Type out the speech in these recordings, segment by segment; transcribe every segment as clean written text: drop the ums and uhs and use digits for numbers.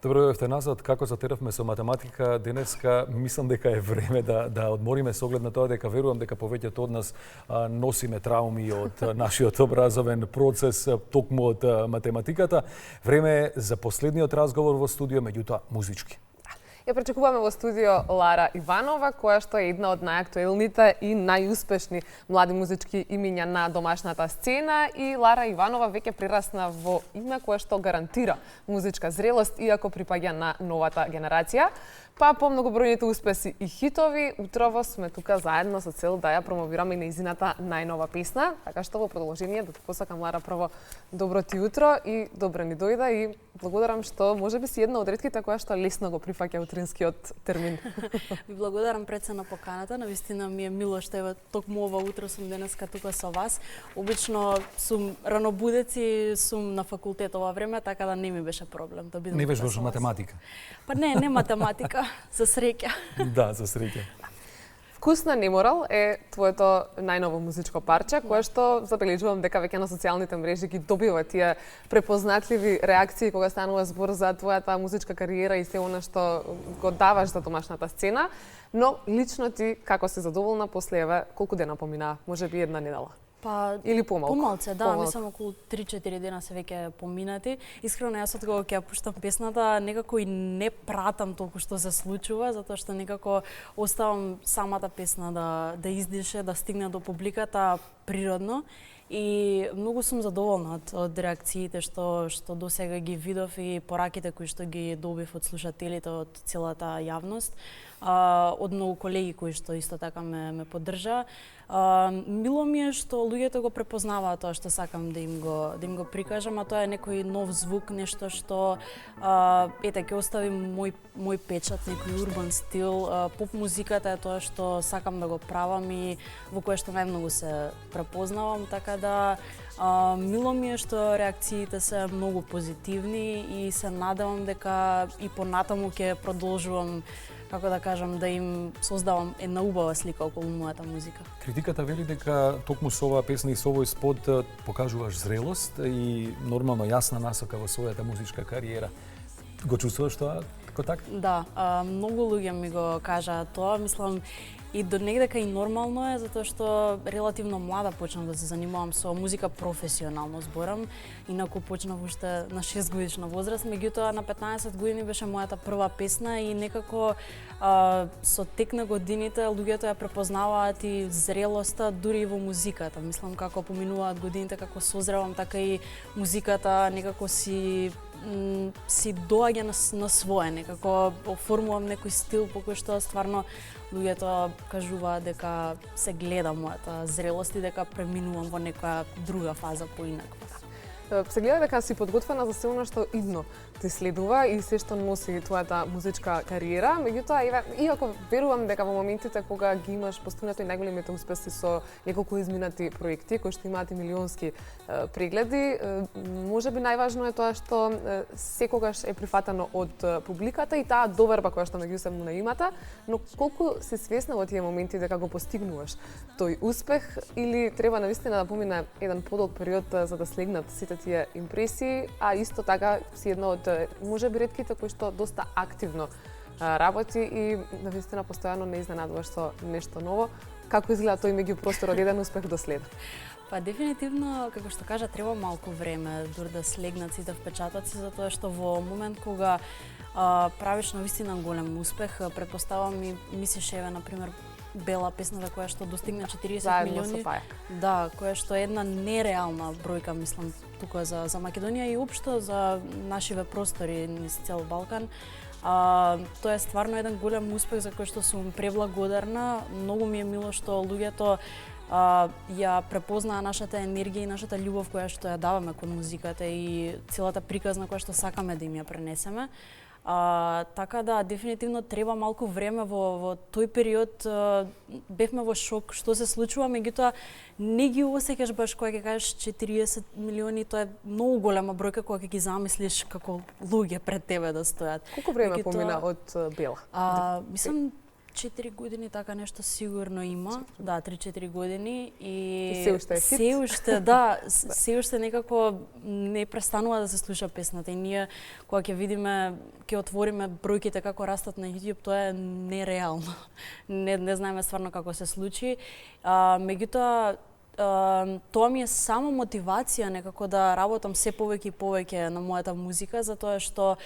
Добро дојдовте назад. Како затеравме со математика денеска, мислам дека е време да одмориме со оглед на тоа дека верувам дека повеќето од нас носиме трауми од нашиот образовен процес токму од математиката. Време е за последниот разговор во студио, меѓутоа музички. Ја пречекуваме во студио Лара Иванова, која што е една од најактуелните и најуспешни млади музички имиња на домашната сцена, и Лара Иванова веќе прирасна во име кое што гарантира музичка зрелост, иако припаѓа на новата генерација. Па по многобројните успеси и хитови, утрово сме тука заедно со цел да ја промовираме и нејзината најнова песна, така што во продолжение да те посакам, Лара, прво добро ти утро и добро ни дојда, и благодарам што можеби си една од ретките која што лесно го прифаќа утринскиот термин. Ви благодарам пред се на поканата, навистина ми е мило што ева токму ова утро сум денеска тука со вас. Обично сум ранобудец и сум на факултет ова време, така да не ми беше проблем да бидам. Не беше во математика. Па не математика, за среќа. Да, за среќа. Вкусна неморал е твоето најново музичко парче, кое што забележувам дека веќе на социјалните мрежи ги добива тие препознатливи реакции кога станува збор за твојата музичка кариера и се она што го даваш за домашната сцена, но лично ти како си задоволна после еве колку дена поминаа? Можеби една недела? Па, или помалку? Помалце, да, мислам околу 3-4 дена се веќе поминати. Искрено јас од кога ќе ја пуштам песната, некако и не пратам толку што се случува, затоа што некако оставам самата песна да издише, да стигне до публиката природно. И многу сум задоволна од реакциите што досега ги видов и пораките кои што ги добив од слушателите, од целата јавност, од многу колеги кои што исто така ме поддржа. Мило ми е што луѓето го препознаваат тоа што сакам да им го прикажам, а тоа е некој нов звук, нешто што ќе остави мој печат, некој урбан стил. Поп музиката е тоа што сакам да го правам и во кое што најмногу се препознавам, така да мило ми е што реакциите се многу позитивни и се надевам дека и понатаму ќе продолжувам, како да кажам, да им создавам една убава слика околу мојата музика. Критиката вели дека токму со оваа песна и со овој спот покажуваш зрелост и нормално јасна насока во својата музичка кариера. Го чувствуваш тоа како така? Да, многу луѓе ми го кажаат тоа, мислам, и до негдека и нормално е, затоа што релативно млада почнав да се занимавам со музика професионално, зборам. Инаку почнав уште на 6 годишна возраст, меѓутоа на 15 години беше мојата прва песна и некако со тек на годините луѓето ја препознаваат и зрелоста дури и во музиката. Мислам, како поминуваат годините, како созревам, така и музиката некако си доаѓа на свое, некако оформувам некој стил по кој што стварно луѓето кажуваат дека се гледа мојата зрелост и дека преминувам во некоја друга фаза поинаква. Се гледа дека си подготвена за се она што идно ти следува и се што носи твојата музичка кариера, меѓутоа иако верувам дека во моментите кога ги имаш постигнато и најголемите успеси со неколку изминати проекти кои што имаат и милионски прегледи, можеби најважно е тоа што секогаш е прифатено од публиката и таа доверба која што меѓусебно имате, но колку си свесна во тие моменти дека го постигнуваш тој успех или треба навистина да помине еден подолг период за да слегнат сите тие импресии, а исто така си една од можеби ретките кои што доста активно работи и навистина постојано не изненадуваш со нешто ново. Како изгледа тој меѓупростор од еден успех до след? Па дефинитивно, како што кажа, треба малку време дури да слегнат сите впечатоци, затоа што во момент кога правиш навистина голем успех, претпоставам и мислиш еве на пример Бела, песната која што достигна 40 заедно милиони. Со Пајак. Да, која што е една нереална бројка, мислам, тука за Македонија и општо за нашиве простори низ цел Балкан. Тоа е стварно еден голем успех за кој што сум преблагодарна. Многу ми е мило што луѓето ја препознаа нашата енергија и нашата љубов која што ја даваме кон музиката и целата приказна која што сакаме да им ја пренесеме. Така да, дефинитивно треба малку време во тој период. Бевме во шок што се случува, меѓутоа не ги осеќаш баш кога ќе кажеш 40 милиони, тоа е многу голема бројка кога ќе ги замислиш како луѓе пред тебе да стојат. Колку време помина од Бела? Мислам 3-4 години така нешто сигурно има. Да, 3-4 години и се уште е хит. се уште, да, се уште некако не престанува да се слуша песната и ние кога ќе видиме, ќе отвориме бројките како растат на YouTube, тоа е нереално. Не знаеме стварно како се случи. Меѓутоа тоа ми е само мотивација некако да работам се повеќе и повеќе на мојата музика, затоа што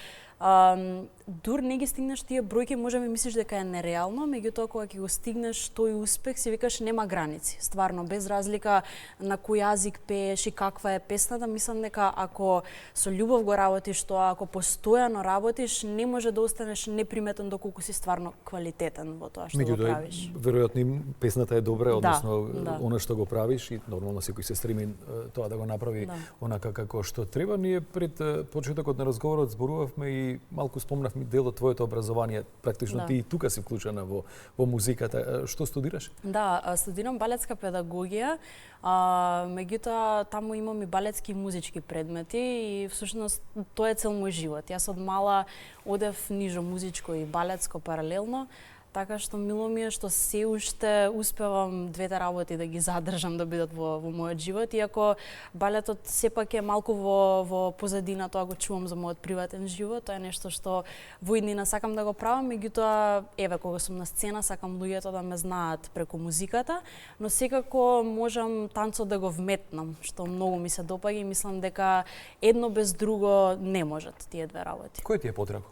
дур не ги стигнеш тие бројки, може би мислиш дека е нереално, меѓутоа кога ќе го стигнеш тој успех, си викаш нема граници. Стварно, без разлика на кој јазик пееш и каква е песната, мислам дека ако со љубов го работиш тоа, ако постојано работиш, не може да останеш неприметен доколку си стварно квалитетен во тоа што го правиш. Веројатно песната е добра, односно да. Она што го правиш и нормално секој се стреми тоа да го направи онака како што треба. Ние пред почетокот на разговорот зборувавме и малку спомнавме дел од твоето образование. Практично ти и тука си вклучена во музиката. Што студираш? Да, студирам балетска педагогија. Меѓутоа таму имам и балетски и музички предмети и всушност тоа е цел мој живот. Јас од мала одев нижо музичко и балетско паралелно. Така што мило ми е што се уште успевам двете работи да ги задржам да бидат во мојот живот, иако балетот сепак е малку во позадина, тоа го чувам за мојот приватен живот, тоа е нешто што во иднина сакам да го правам, меѓутоа еве кога сум на сцена сакам луѓето да ме знаат преку музиката, но секако можам танцот да го вметнам, што многу ми се допаѓа и мислам дека едно без друго не можат тие две работи. Кој ти е подраго?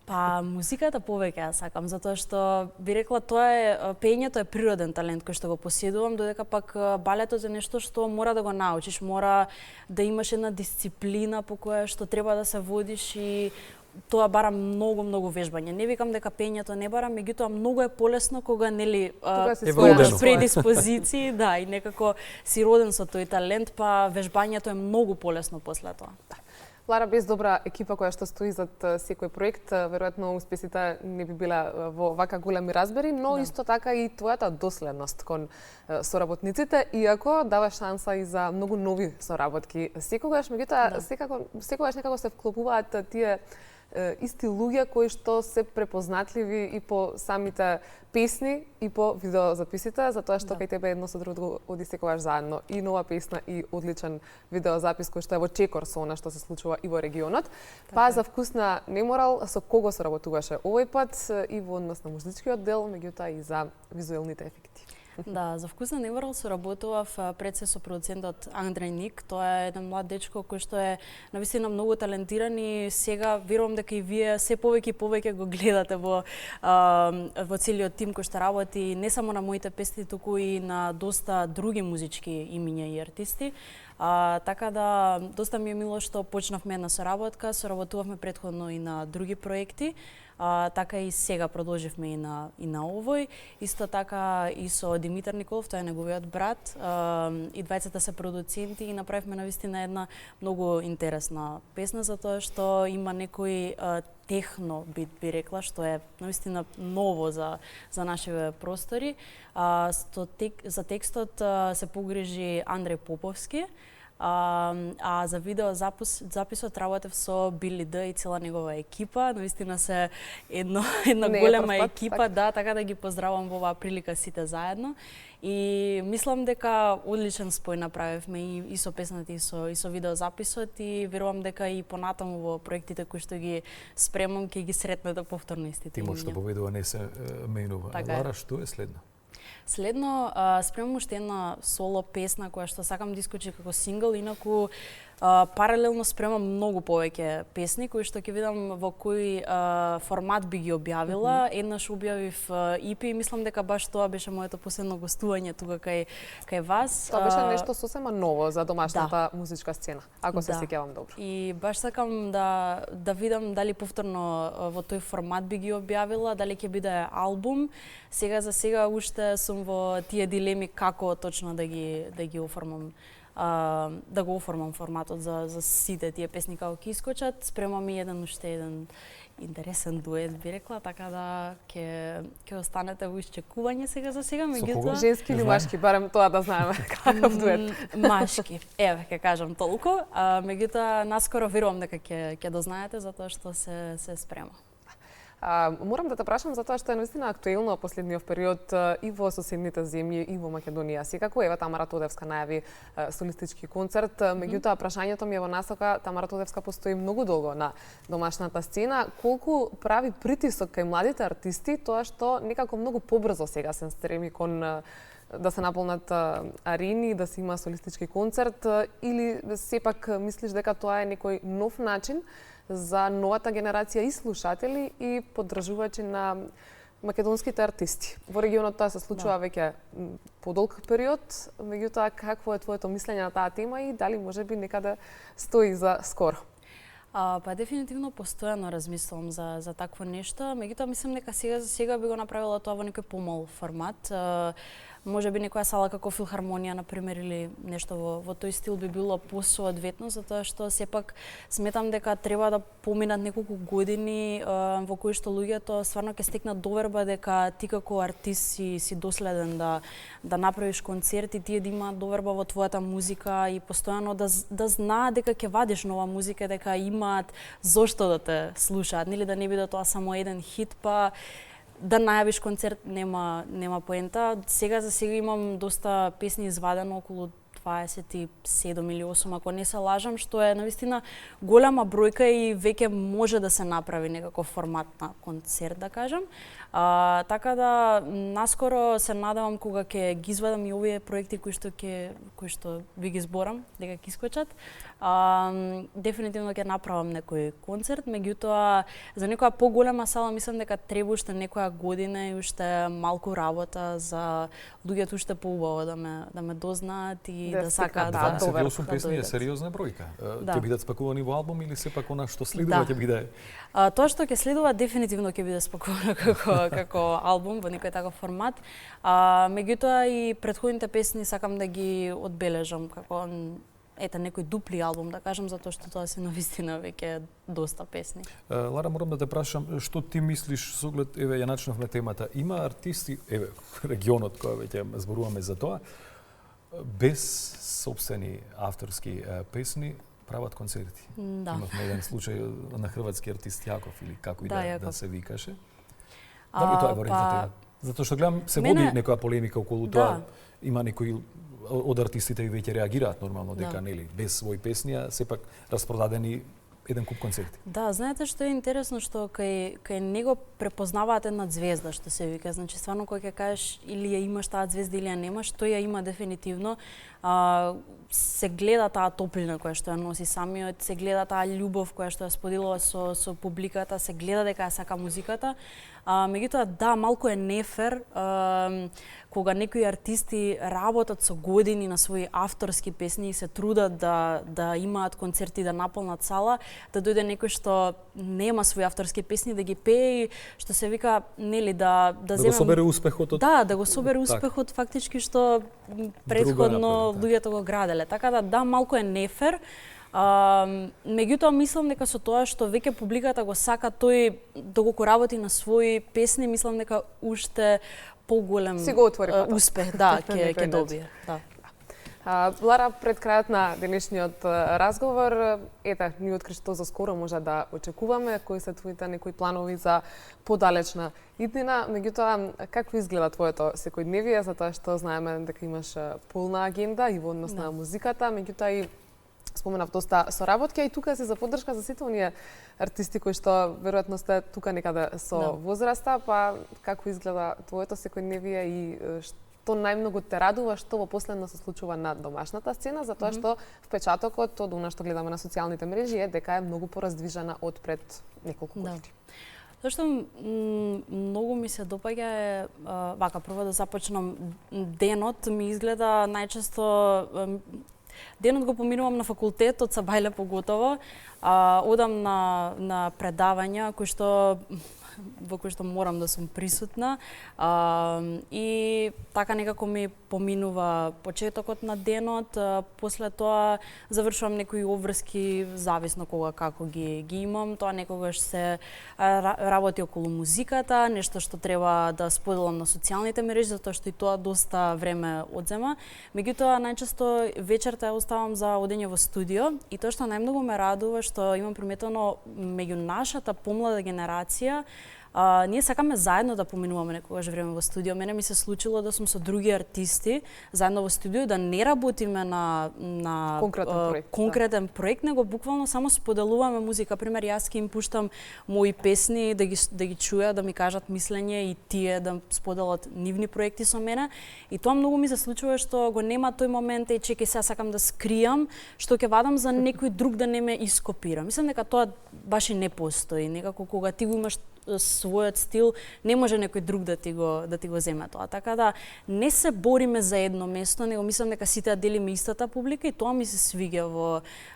Па, музиката повеќе ја сакам, затоа што би рекла тоа е, пеењето е природен талент кој што го поседувам, додека пак балетот е нешто што мора да го научиш, мора да имаш една дисциплина по која што треба да се водиш и тоа бара многу вежбање. Не викам дека пеењето не бара, меѓутоа многу е полесно кога нели имаш предиспозиции, да, и некако си роден со тој талент, па вежбањето е многу полесно после тоа. Лара, без добра екипа која што стои зад секој проект, веројатно успесите не би била во вака големи разбери, но исто така и твојата доследност кон соработниците, иако дава шанса и за многу нови соработки. Секогаш, меѓутоа, секогаш некако се вклопуваат тие исти луѓе кои што се препознатливи и по самите песни и по видеозаписите, затоа што кај тебе едно со друго оди секогаш заедно и нова песна и одличен видеозапис кој што е во чекор со она што се случува и во регионот. Па за вкусна неморал, со кого соработуваше овој пат и во однос на музичкиот дел, меѓутоа и за визуелните ефекти? Да, за вкусна неморал соработував пред се со продуцентот Андреј Ник. Тоа е еден млад дечко кој што е навистина многу талентиран и сега верувам дека и вие се повеќе и повеќе го гледате во целиот тим кој што работи не само на моите песни, туку и на доста други музички имиња и артисти. Така да, доста ми е мило што почнавме една соработка, соработувавме претходно и на други проекти. Така и сега продолживме и на овој. Исто така и со Димитар Николов, тоа е неговиот брат. И двајцата се продуценти и направивме навистина една многу интересна песна, затоа што има некој техно бит, би рекла, што е навистина ново за нашите простори. За текстот се погрижи Андреј Поповски, а за видеозаписот работев со Били Д и цела негова екипа. Навистина се една голема екипа, да, така да ги поздравам во оваа прилика сите заедно. И мислам дека одличен спој направивме и со песната и со видеозаписот и верувам дека и понатаму во проектите кои што ги спремам ќе ги сретнете повторно истите. Тимо што победува не се менува. Лара, што е следно? Следно, спремам уште една соло песна која што сакам да искочи како сингл, инаку паралелно спремам многу повеќе песни кои што ќе видам во кој формат би ги објавила. Еднаш објавив EP и мислам дека баш тоа беше моето последно гостување тука кај вас. Тоа беше нешто сосема ново за домашната музичка сцена, ако се сеќавам добро. И баш сакам да видам дали повторно во тој формат би ги објавила, дали ќе биде албум. Сега за сега уште сум во тие дилеми како точно да ги оформам. Да го оформам форматот за сите тие песни како ќе искочат. Спремам и уште еден интересен дует, би рекла, така да ќе останете во исчекување сега за сега. Меѓутоа женски или машки, барем тоа да знаеме каков дует. Машки. Еве ќе кажам толку, меѓутоа наскоро верувам дека ќе дознаете затоа што се спрема. Морам да те прашам затоа што е наистина актуелно последниот период и во соседните земји и во Македонија. Секако ева Тамара Тодевска најави солистички концерт, меѓутоа прашањето ми е во насока Тамара Тодевска постои многу долго на домашната сцена. Колку прави притисок кај младите артисти тоа што некако многу побрзо сега се стреми кон да се наполнат арени, да се има солистички концерт, или сепак мислиш дека тоа е некој нов начин за новата генерација и слушатели и поддржувачи на македонските артисти? Во регионот тоа се случува веќе подолг период, меѓутоа какво е твоето мислење на таа тема и дали можеби некаде стои за скоро? Па дефинитивно постојано размислувам за такво нешто, меѓутоа мислам дека сега би го направила тоа во некој помал формат. Може би некоја сала како филхармонија, например, или нешто во тој стил би било посоодветно, затоа што сепак сметам дека треба да поминат неколку години во кои што луѓето стварно ќе стекнат доверба дека ти како артист си доследен да направиш концерт и тие да имаат доверба во твојата музика и постојано да знаат дека ќе вадиш нова музика, дека имаат зошто да те слушаат, нели да не биде тоа само еден хит, па да најавиш концерт нема поента. Сега за сега имам доста песни извадено, околу 27 или 8, ако не се лажам, што е навистина голема бројка и веќе може да се направи некаков формат на концерт, да кажам. Така да наскоро се надевам кога ќе ги извадам и овие проекти кои што ви ги зборам дека ќе искочат. Дефинитивно ќе направам некој концерт, меѓутоа за некоја поголема сала мислам дека треба уште некоја година и уште малку работа за луѓето уште поубаво да ме дознаат и да сакаат 28 песни е сериозна бројка. Ќе бидат спакувани во албум или сепак она што следува ќе биде? Тоа што ќе следува дефинитивно ќе биде спакувано како албум во некој таков формат. Меѓутоа и претходните песни сакам да ги одбележам како некој дупли албум, да кажам, затоа што тоа се навистина веќе доста песни. Лара, морам да те прашам, што ти мислиш со оглед, еве, ја начнавме темата, има артисти, еве, регионот кој веќе зборуваме за тоа, без собствени авторски песни, прават концерти. Да. Имавме еден случај на хрватски артист Јаков, или како и да се викаше. Дали тоа е во ред? Затоа што гледам, се води некоја полемика околу тоа, има некои од артистите и веќе реагираат нормално дека нели без своји песни, сепак распродадени еден куп концерти. Да, знаете што е интересно, што кај него препознаваат една звезда, што се вика. Значи стварно кога ќе кажеш или ја имаш таа звезда или ја немаш, тој ја има дефинитивно. Се гледа таа топлина која што ја носи самиот, се гледа таа љубов која што ја споделува со публиката, се гледа дека ја сака музиката. Меѓутоа, да, малку е нефер кога некои артисти работат со години на своји авторски песни и се трудат да имаат концерти, да наполнат сала, да дојде некој што нема своји авторски песни, да ги пее и што се вика, нели, да го собере успехот од... Да, да го собере успехот фактички што претходно луѓето го граделе. Така да, малку е нефер. Меѓутоа мислам дека со тоа што веќе публиката го сака тој доколку работи на своји песни, мислам дека уште поголем успех ќе добие. Да. Лара, пред крајот на денешниот разговор, ни откри што за скоро може да очекуваме, кои се твоите некои планови за подалечна иднина, меѓутоа како изгледа твоето секојдневие, затоа што знаеме дека имаш полна агенда и во однос на музиката, меѓутоа и споменав доста соработки, а и тука се за поддршка за сите оние артисти кои што веројатно сте тука некаде со возраста, па како изгледа твоето секојдневие и што најмногу те радува, што во последно се случува на домашната сцена, затоа што впечатокот од она што гледаме на социјалните мрежи е дека е многу пораздвижена од пред неколку години. Тоа што многу ми се допаѓа е, вака, прво да започнам, денот ми изгледа најчесто. Денот го поминувам на факултет, од Сабајле поготово, одам на предавања во кои што морам да сум присутна и така некако ми поминува почетокот на денот, после тоа завршувам некои обврски, зависно кога како ги имам, тоа некогаш се работи околу музиката, нешто што треба да споделам на социјалните мрежи, затоа што и тоа доста време одзема. Меѓутоа најчесто вечерта ја оставам за одење во студио и тоа што најмногу ме радува што имам приметено меѓу нашата помлада генерација ние сакаме заедно да поминуваме некогаш време во студио. Мене ми се случило да сум со други артисти заедно во студио, да не работиме на конкретен проект, него буквално само споделуваме музика. Пример, јас ќе им пуштам мои песни да ги чуја, да ми кажат мислење и тие да споделат нивни проекти со мене. И тоа многу ми се случува што го нема тој момент и чекај сега сакам да скријам, што ќе вадам за некој друг да не ме ископира. Мислам дека тоа баш и не постои. Некако кога ти го имаш својот стил, не може некој друг да ти го земе тоа. Така да не се бориме за едно место, него мислам дека сите делиме истата публика и тоа ми се свиѓа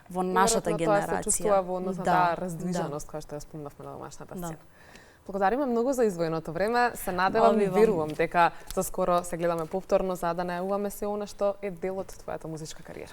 во нашата генерација. Тоа се чувствува во однос на таа раздвиженост која што ја спомнавме на домашната сцена. Благодариме многу за издвоеното време. Се надевам и верувам дека за скоро се гледаме повторно за да најавуваме се она што е дел од твојата музичка кариера.